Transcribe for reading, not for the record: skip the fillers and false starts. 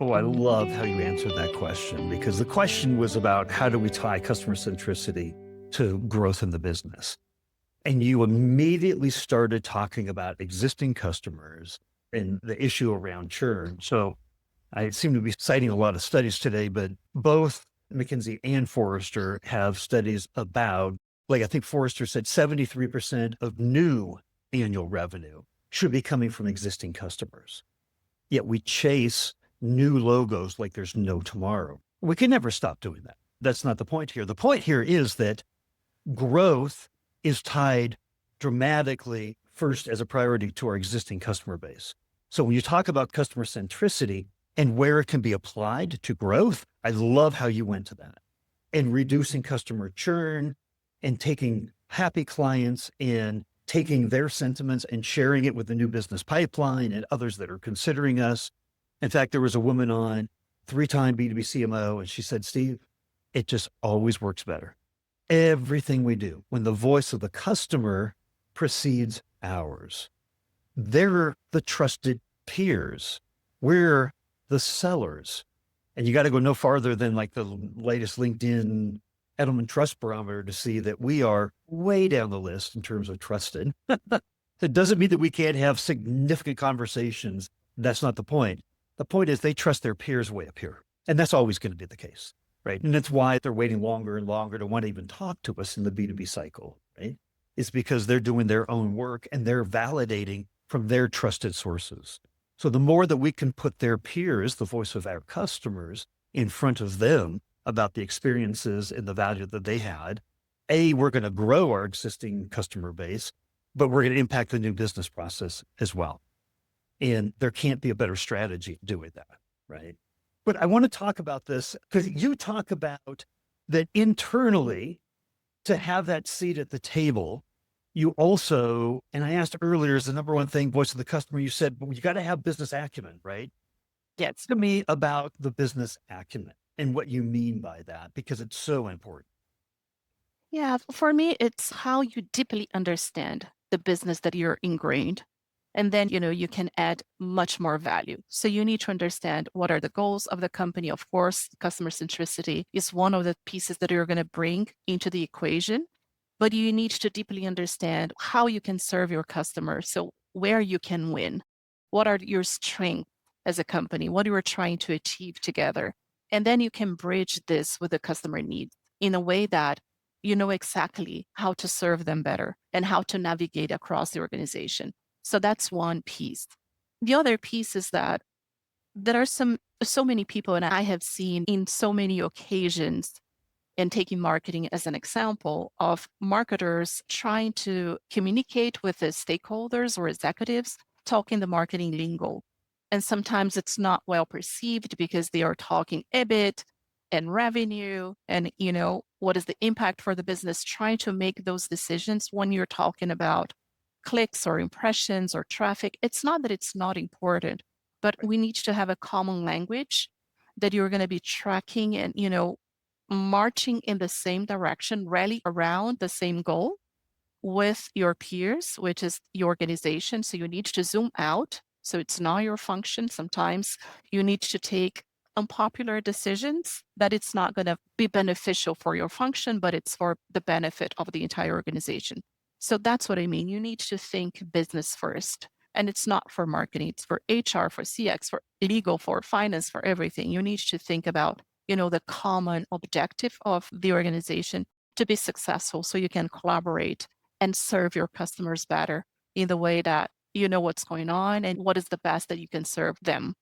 Oh, I love how you answered that question because the question was about how do we tie customer centricity to growth in the business? And you immediately started talking about existing customers and the issue around churn. So I seem to be citing a lot of studies today, but both McKinsey and Forrester have studies about, like I think Forrester said 73% of new annual revenue should be coming from existing customers. Yet we chase new logos like there's no tomorrow. We can never stop doing that. That's not the point here. The point here is that growth is tied dramatically first as a priority to our existing customer base. So when you talk about customer centricity and where it can be applied to growth, I love how you went to that and reducing customer churn and taking happy clients and taking their sentiments and sharing it with the new business pipeline and others that are considering us. In fact, there was a woman on 3-time B2B CMO, and she said, Steve, it just always works better. Everything we do, when the voice of the customer precedes ours, they're the trusted peers. We're the sellers. And you got to go no farther than like the latest LinkedIn Edelman Trust Barometer to see that we are way down the list in terms of trusted. It doesn't mean that we can't have significant conversations. That's not the point. The point is they trust their peers way up here. And that's always going to be the case, right? And that's why they're waiting longer and longer to want to even talk to us in the B2B cycle, right? It's because they're doing their own work and they're validating from their trusted sources. So the more that we can put their peers, the voice of our customers, in front of them about the experiences and the value that they had, we're going to grow our existing customer base, but we're going to impact the new business process as well. And there can't be a better strategy doing that, right? But I want to talk about this because you talk about that internally to have that seat at the table. You also, and I asked earlier, is the number one thing, voice of the customer, you said, well, you got to have business acumen, right? Get to me about the business acumen and what you mean by that, because it's so important. Yeah, for me, it's how you deeply understand the business that you're ingrained. And then, you can add much more value. So you need to understand what are the goals of the company. Of course, customer centricity is one of the pieces that you're going to bring into the equation, but you need to deeply understand how you can serve your customers. So where you can win, what are your strengths as a company, what you are trying to achieve together. And then you can bridge this with the customer needs in a way that you know exactly how to serve them better and how to navigate across the organization. So that's one piece. The other piece is that there are so many people, and I have seen in so many occasions, and taking marketing as an example of marketers trying to communicate with the stakeholders or executives, talking the marketing lingo. And sometimes it's not well perceived because they are talking EBIT and revenue and, what is the impact for the business, trying to make those decisions when you're talking about clicks or impressions or traffic. It's not that it's not important, but we need to have a common language that you're going to be tracking and, marching in the same direction, rally around the same goal with your peers, which is the organization. So you need to zoom out. So it's not your function. Sometimes you need to take unpopular decisions that it's not going to be beneficial for your function, but it's for the benefit of the entire organization. So that's what I mean. You need to think business first. And it's not for marketing, it's for HR, for CX, for legal, for finance, for everything. You need to think about, the common objective of the organization to be successful so you can collaborate and serve your customers better in the way that you know what's going on and what is the best that you can serve them.